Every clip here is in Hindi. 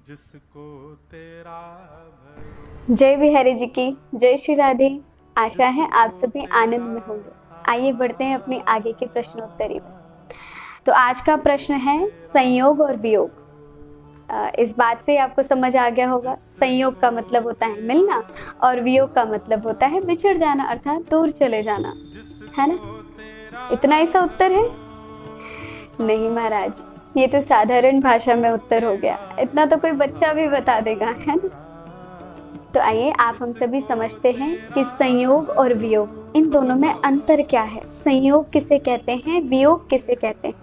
जिसको तेरा जय बिहारी जी की जय श्री राधे। आशा है आप सभी आनंद में होंगे। आइए बढ़ते हैं अपने आगे के प्रश्नोत्तरी में। तो आज का प्रश्न है संयोग और वियोग। इस बात से आपको समझ आ गया होगा, संयोग का मतलब होता है मिलना और वियोग का मतलब होता है बिछड़ जाना, अर्थात दूर चले जाना, है ना। इतना ही सा उत्तर है? नहीं महाराज, ये तो साधारण भाषा में उत्तर हो गया। इतना तो कोई बच्चा भी बता देगा, है ना। तो आइए आप हम सभी समझते हैं कि संयोग और वियोग, इन दोनों में अंतर क्या है। संयोग किसे कहते हैं, वियोग किसे कहते हैं।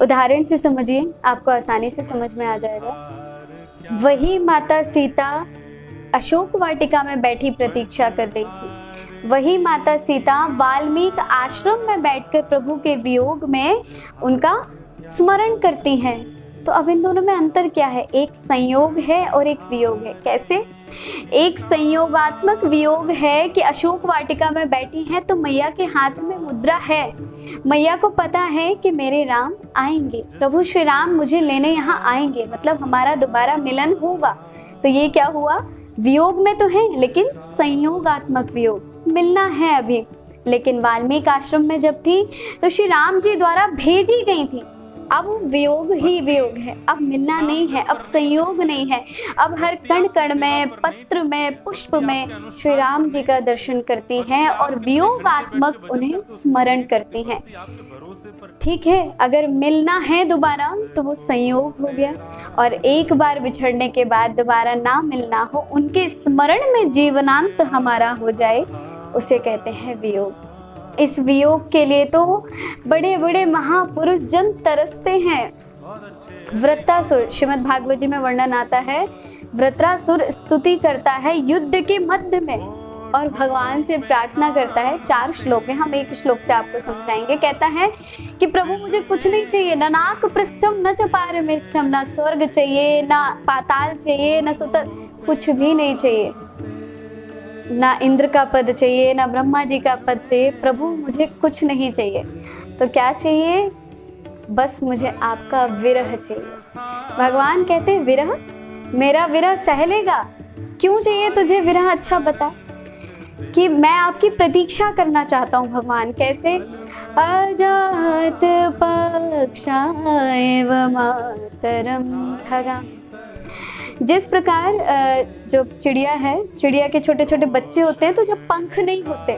उदाहरण से समझिए, आपको आसानी से समझ में आ जाएगा। वही माता सीता अशोक वाटिका में बैठी प्रतीक्षा कर रही थी, वही माता सीता वाल्मीकि आश्रम में बैठकर प्रभु के वियोग में उनका स्मरण करती हैं। तो अब इन दोनों में अंतर क्या है? एक संयोग है और एक वियोग है। कैसे? एक संयोगात्मक वियोग है कि अशोक वाटिका में बैठी हैं तो मैया के हाथ में मुद्रा है, मैया को पता है कि मेरे राम आएंगे, प्रभु श्री राम मुझे लेने यहाँ आएंगे, मतलब हमारा दोबारा मिलन होगा। तो ये क्या हुआ? वियोग में तो है लेकिन संयोगात्मक वियोग, मिलना है अभी। लेकिन वाल्मीकि आश्रम में जब थी तो श्री राम जी द्वारा भेजी गई थी। अब वियोग ही वियोग है, अब मिलना नहीं है, अब संयोग नहीं है। अब हर कण कण में, पत्र में, पुष्प में श्री राम जी का दर्शन करती हैं और वियोगात्मक उन्हें स्मरण करती हैं। ठीक है, अगर मिलना है दोबारा तो वो संयोग हो गया, और एक बार बिछड़ने के बाद दोबारा ना मिलना हो, उनके स्मरण में जीवनांत हमारा हो जाए, उसे कहते हैं वियोग। इस वियोग के लिए तो बड़े बड़े महापुरुष जन तरसते हैं। वृत्रासुर, श्रीमद् भागवत जी में वर्णन आता है, वृत्रासुर स्तुति करता है युद्ध के मध्य में और भगवान से प्रार्थना करता है। 4 श्लोक है, हम एक श्लोक से आपको समझाएंगे। कहता है कि प्रभु मुझे कुछ नहीं चाहिए, न नाक पृष्ठम न च पारमेष्ठम, न स्वर्ग चाहिए, न पाताल चाहिए, न सुतर, कुछ भी नहीं चाहिए। ना इंद्र का पद चाहिए, ना ब्रह्मा जी का पद चाहिए, प्रभु मुझे कुछ नहीं चाहिए। तो क्या चाहिए? बस मुझे आपका विरह चाहिए। भगवान कहते हैं विरह, मेरा विरह सह लेगा? क्यों चाहिए तुझे विरह? अच्छा बता। कि मैं आपकी प्रतीक्षा करना चाहता हूँ भगवान। कैसे? अजात पक्षा एव मातरम खगा। जिस प्रकार जो चिड़िया है, चिड़िया के छोटे छोटे बच्चे होते हैं तो जब पंख नहीं होते,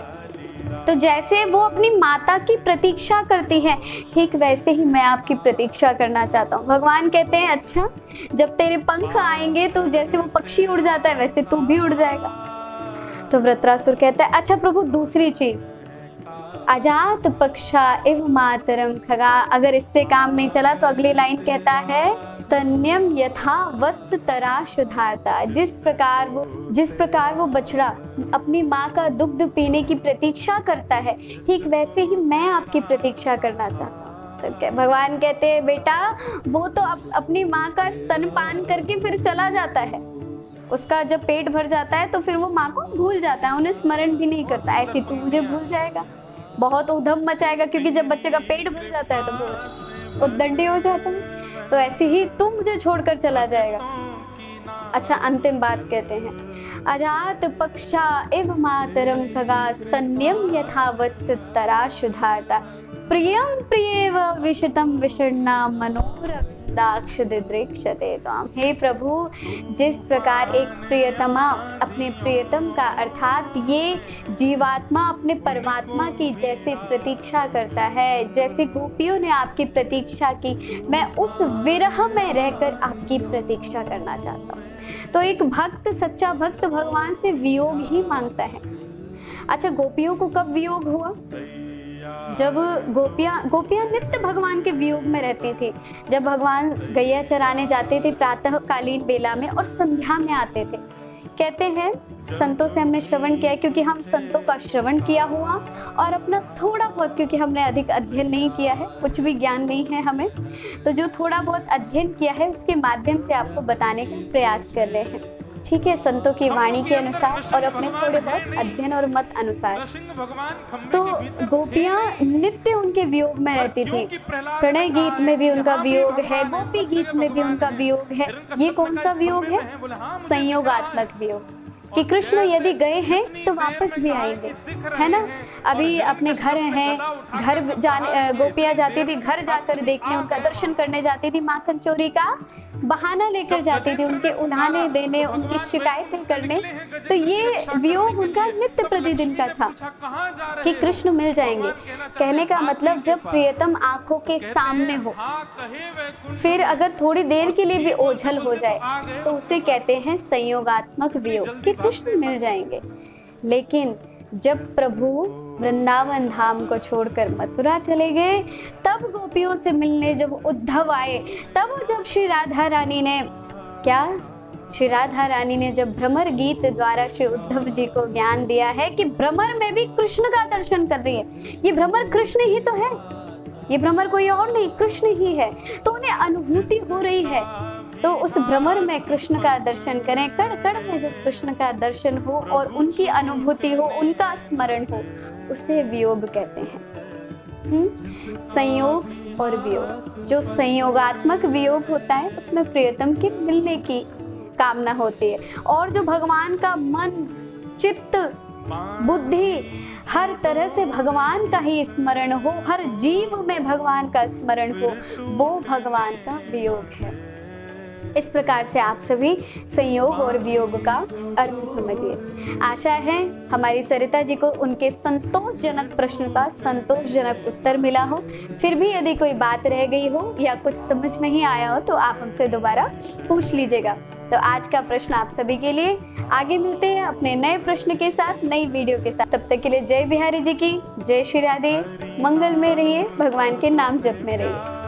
तो जैसे वो अपनी माता की प्रतीक्षा करती है, ठीक वैसे ही मैं आपकी प्रतीक्षा करना चाहता हूँ। भगवान कहते हैं अच्छा, जब तेरे पंख आएंगे तो जैसे वो पक्षी उड़ जाता है वैसे तू भी उड़ जाएगा। तो वृत्रासुर कहता है अच्छा प्रभु दूसरी चीज, अजात पक्षा इव मातरम खगा। अगर इससे काम नहीं चला तो अगली लाइन कहता है तन्यम यथा वत्स तरा शुधारता। जिस प्रकार वो बछड़ा अपनी माँ का दुग्ध पीने की प्रतीक्षा करता है, ठीक वैसे ही मैं आपकी प्रतीक्षा करना चाहता हूँ। तो भगवान कहते हैं बेटा, वो तो अपनी माँ का स्तनपान करके फिर चला जाता है, उसका जब पेट भर जाता है तो फिर वो माँ को भूल जाता है, उन्हें स्मरण भी नहीं करता। ऐसे तू मुझे भूल जाएगा, बहुत उधम मचाएगा, क्योंकि जब बच्चे का पेट भर जाता है तो वो उद्दंडी हो जाता है। तो ऐसे ही तू मुझे छोड़कर चला जाएगा। अच्छा, अंतिम बात कहते हैं अजात पक्षा इव मातरम खगा स्तन्यम यथा वत्स तरा शुधारता प्रियम प्रियेव विशतम विषण्णा मनोरक्ताक्ष दिदृक्षते त्वाम। हे प्रभु, जिस प्रकार एक प्रियतमा अपने प्रियतम का, अर्थात ये जीवात्मा अपने परमात्मा की जैसे प्रतीक्षा करता है, जैसे गोपियों ने आपकी प्रतीक्षा की, मैं उस विरह में रहकर आपकी प्रतीक्षा करना चाहता हूँ। तो एक भक्त, सच्चा भक्त भगवान से वियोग ही मांगता है। अच्छा, गोपियों को कब वियोग हुआ? जब गोपियां नित्य भगवान के वियोग में रहती थी। जब भगवान गैया चराने जाते थे प्रातः कालीन बेला में और संध्या में आते थे। कहते हैं संतों से हमने श्रवण किया, क्योंकि हम संतों का श्रवण किया हुआ और अपना थोड़ा बहुत, क्योंकि हमने अधिक अध्ययन नहीं किया है, कुछ भी ज्ञान नहीं है हमें, तो जो थोड़ा बहुत अध्ययन किया है उसके माध्यम से आपको बताने का प्रयास कर रहे हैं। ठीक है, संतों की वाणी के अनुसार और अपने थोड़े बहुत अध्ययन और मत अनुसार। तो गोपियां नित्य उनके वियोग में रहती थी। प्रणय गीत में भी उनका वियोग है, गोपी गीत में भी उनका वियोग है। ये कौन सा वियोग है? संयोगात्मक वियोग, कि कृष्ण यदि गए हैं तो वापस भी आएंगे, है ना। अभी अपने घर हैं, घर गोपियां जाती थी घर जाकर देखने, उनका दर्शन करने जाती थी, माखन चोरी का बहाना लेकर जाती थी, उनके उल्हाने देने, उनकी शिकायतें करने। तो ये वियोग उनका नित्य प्रतिदिन का था कि कृष्ण मिल जाएंगे। कहने का मतलब जब प्रियतम आंखों के सामने हो, फिर अगर थोड़ी देर के लिए भी ओझल हो जाए तो उसे कहते हैं संयोगात्मक वियोग, कि कृष्ण मिल जाएंगे। लेकिन जब प्रभु वृंदावन धाम को छोड़कर मथुरा चले गए, तब गोपियों से मिलने जब उद्धव आए, तब जब श्री राधा रानी ने जब भ्रमर गीत द्वारा श्री उद्धव जी को ज्ञान दिया है कि भ्रमर में भी कृष्ण का दर्शन कर रही है, ये भ्रमर कृष्ण ही तो है, ये भ्रमर कोई और नहीं, कृष्ण ही है। तो उन्हें अनुभूति हो रही है, तो उस भ्रमर में कृष्ण का दर्शन करें। कण कण में जब कृष्ण का दर्शन हो और उनकी अनुभूति हो, उनका स्मरण हो, उसे वियोग कहते हैं। संयोग और वियोग, जो संयोगात्मक वियोग होता है उसमें प्रियतम के मिलने की कामना होती है, और जो भगवान का मन, चित्त, बुद्धि, हर तरह से भगवान का ही स्मरण हो, हर जीव में भगवान का स्मरण हो, वो भगवान का वियोग है। इस प्रकार से आप सभी संयोग और वियोग का अर्थ समझिए। आशा है हमारी सरिता जी को उनके संतोषजनक प्रश्न का संतोषजनक उत्तर मिला हो। फिर भी यदि कोई बात रह गई हो या कुछ समझ नहीं आया हो तो आप हमसे दोबारा पूछ लीजिएगा। तो आज का प्रश्न आप सभी के लिए। आगे मिलते हैं अपने नए प्रश्न के साथ, नई वीडियो के साथ। तब तक के लिए जय बिहारी जी की, जय श्री राधे। मंगल में रहिए, भगवान के नाम जप में रहिए।